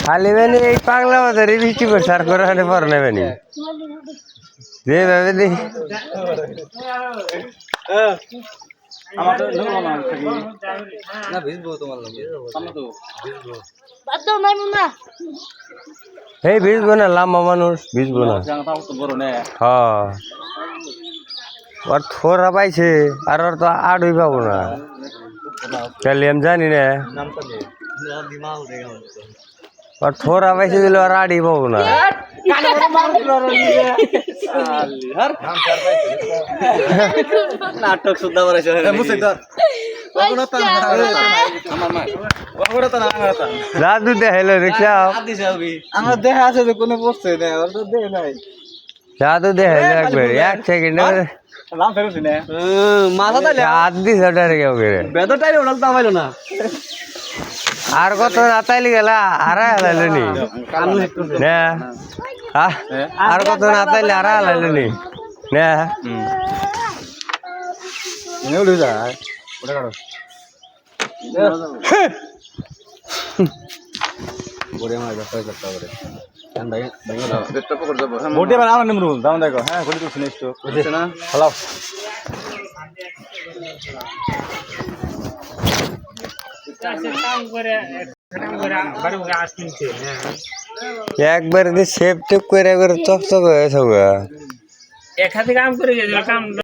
খালি মানে এই পাগলা বাজারে বৃষ্টি পড়ছে আর করে হাতে পর নেবে নি যেভাবে দেখি এই ভিজবো না লাম্বা মানুষ ভিজবো না হ্যাঁ ওর থোড়া পাইছে আর ওর তো আড়ই পাবো না তাহলে আমি জানি না और थोड़ा वैसे दिलो राडी पाबो ना नाटक सुद्धा बरायचं जादू दे हेलो रिक्शा আমার দেহ আছে তো কোনো বসছে না ওর তো দেহ নাই जादू दे हेलो एक बार एक सेकंड নাম ফেরুছি না মাথা তাইলে आधी सटर के ओके বেদটাই ওড়াল তামাইলো না আর কত নাতাইলি গেলা আরা হালাইলো নি না আর কত নাতাইলি আরা হালাইলো নি না এনে উড়ে যায় ওটা কাটো বড়ে মার গাছ করতে পারে কান ভাই ভাই দাও বেস্ট পকড় দেব বড়ে বানা আমরা নিমরু দাও দেখো হ্যাঁ গড়ি তো শুনিস তো বুঝছ না হ্যালো একবার সেভ টেপ করে একবার চকচক হয়ে সব এক হাতে কাম করে গেছিল কাম